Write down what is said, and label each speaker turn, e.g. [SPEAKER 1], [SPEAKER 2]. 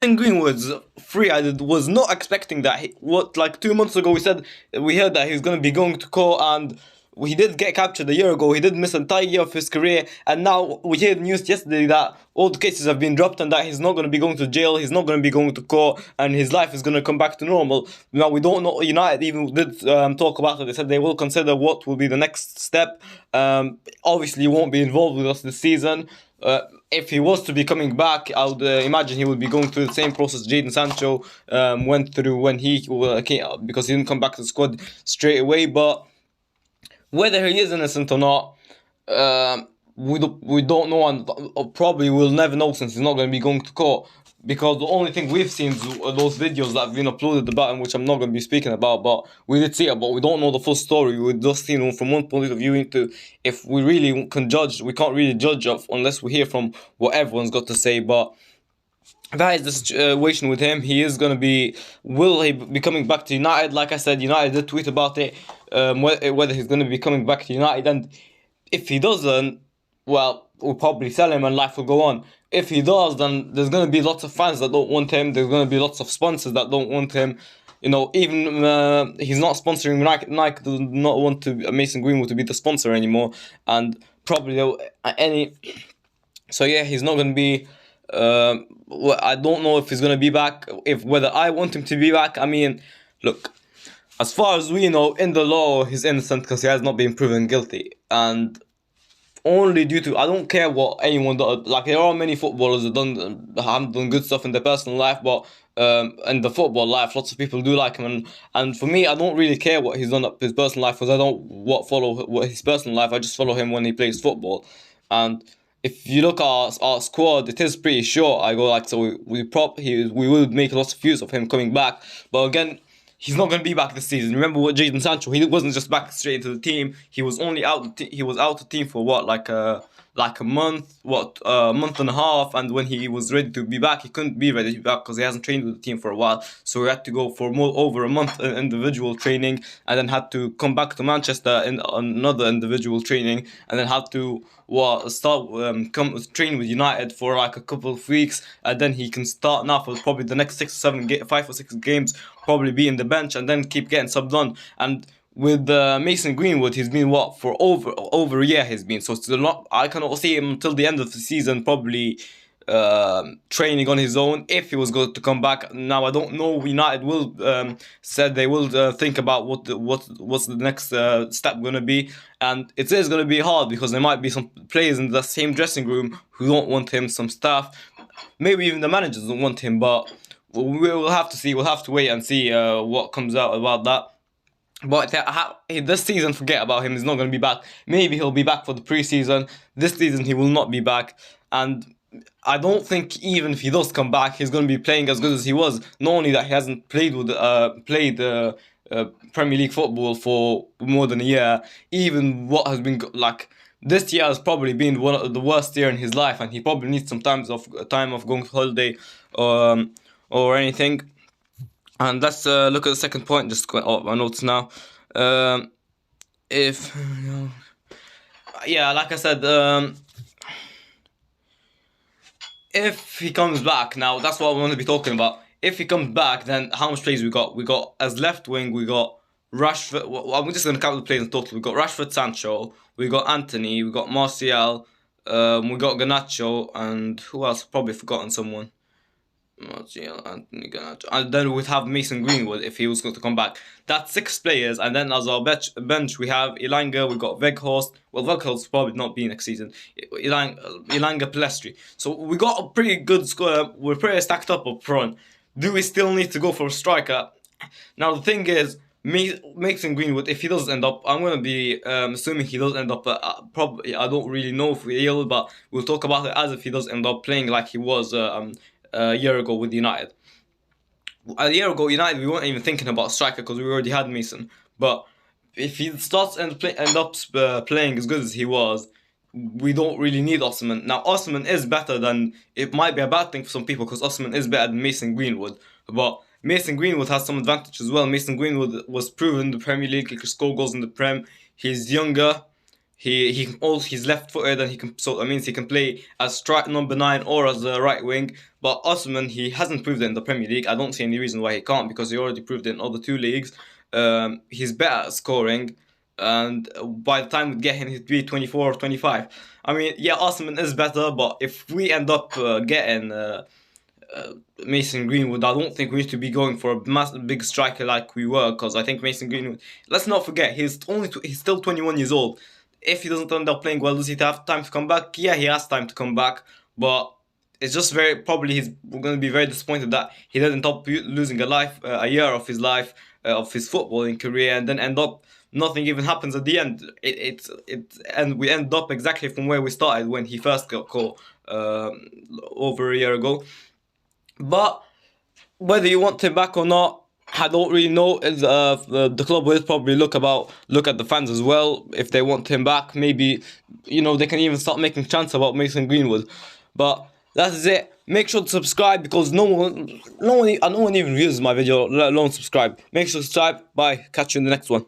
[SPEAKER 1] In Greenwood's free, I was not expecting that. Like 2 months ago, we heard that he's gonna be going to court, and he did get captured a year ago. He did miss an entire year of his career, and now we heard news yesterday that all the cases have been dropped and that he's not gonna be going to jail. He's not gonna be going to court, and his life is gonna come back to normal. Now we don't know. United even did talk about it. They said they will consider what will be the next step. Obviously, he won't be involved with us this season. If he was to be coming back, I would imagine he would be going through the same process Jadon Sancho went through when he came, because he didn't come back to the squad straight away. But whether he is innocent or not, we don't know, and probably we'll never know since he's not going to be going to court. Because the only thing we've seen is those videos that have been uploaded about him, which I'm not going to be speaking about, but we did see it, but we don't know the full story. We just seen him from one point of view. Into if we really can judge, we can't really judge of unless we hear from what everyone's got to say. But that is the situation with him. He is going to be, will he be coming back to United? Like I said, United did tweet about it, whether he's going to be coming back to United. And if he doesn't, well, we'll probably sell him and life will go on. If he does, then there's going to be lots of fans that don't want him. There's going to be lots of sponsors that don't want him. You know, even he's not sponsoring Nike. Nike does not want Mason Greenwood to be the sponsor anymore, and probably any. So yeah, he's not going to be. I don't know if he's going to be back. If whether I want him to be back. I mean, look, as far as we know, in the law, he's innocent because he has not been proven guilty, and only due to, I don't care what anyone does. Like, there are many footballers that haven't done good stuff in their personal life, but in the football life, lots of people do like him, and for me, I don't really care what he's done up his personal life, because I don't follow what his personal life. I just follow him when he plays football. And if you look at our squad, it is pretty short. I go like, so we would make lots of use of him coming back, but again, he's not going to be back this season. Remember what Jadon Sancho? He wasn't just back straight into the team. He was only out. He was out of the team for what, like a month, a month and a half. And when he was ready to be back, he couldn't be ready to be back because he hasn't trained with the team for a while. So he had to go for over a month in individual training, and then had to come back to Manchester in another individual training, and then had to start come train with United for like a couple of weeks, and then he can start now for probably the next 5 or 6 games, probably be in the bench and then keep getting subbed on. And with Mason Greenwood, he's been for over a year. He's been, so still not. I cannot see him until the end of the season, probably training on his own if he was going to come back. Now I don't know. United will said they will think about what's the next step going to be, and it is going to be hard because there might be some players in the same dressing room who don't want him. Some staff, maybe even the managers don't want him, but we'll have to see. We'll have to wait and see what comes out about that. But this season, forget about him. He's not going to be back. Maybe he'll be back for the preseason. This season, he will not be back. And I don't think even if he does come back, he's going to be playing as good as he was. Not only that, he hasn't played Premier League football for more than a year. Even what has been like this year has probably been one of the worst year in his life, and he probably needs some time of going to holiday or anything. And let's look at the second point. Just going off my notes now. If yeah, like I said, if he comes back, now that's what I want to be talking about. If he comes back, then how much players we got? We got as left wing, we got Rashford. Well, I'm just gonna count the players in total. We got Rashford, Sancho, we got Anthony, we got Martial, we got Garnacho, and who else? Probably forgotten someone. Martial, Anthony, Garnacho, and then we'd have Mason Greenwood if he was going to come back. That's 6 players, and then as our bench we have Elanga, we got Weghorst. Well, Weghorst probably not be next season. Elanga, Palestri. So we got a pretty good squad. We're pretty stacked up front. Do we still need to go for a striker? Now the thing is, Mason Greenwood, if he does end up, I'm gonna be assuming he does end up. Probably, I don't really know if we will, but we'll talk about it as if he does end up playing like he was a year ago with United. A year ago, United, we weren't even thinking about striker because we already had Mason. But if he starts end up playing as good as he was, we don't really need Osimhen. Now, Osimhen is better than, it might be a bad thing for some people because Osimhen is better than Mason Greenwood. But Mason Greenwood has some advantage as well. Mason Greenwood was proven in the Premier League, he could score goals in the Prem. He's younger. He's left-footed, and that means he can play as strike number 9 or as a right wing. But Osman, he hasn't proved it in the Premier League. I don't see any reason why he can't, because he already proved it in other 2 leagues. He's better at scoring, and by the time we get him, he'd be 24 or 25. I mean, yeah, Osman is better, but if we end up getting Mason Greenwood, I don't think we need to be going for a big striker like we were, because I think Mason Greenwood, let's not forget, he's still 21 years old. If he doesn't end up playing well, does he have time to come back? Yeah, he has time to come back, but it's just we're going to be very disappointed that he didn't end up losing a year of his life, of his footballing career, and then end up nothing even happens at the end. And we end up exactly from where we started when he first got caught over a year ago. But whether you want him back or not, I don't really know. The club will probably look at the fans as well. If they want him back, maybe, they can even start making chants about Mason Greenwood. But that is it. Make sure to subscribe, because no one even views my video, let alone subscribe. Make sure to subscribe. Bye. Catch you in the next one.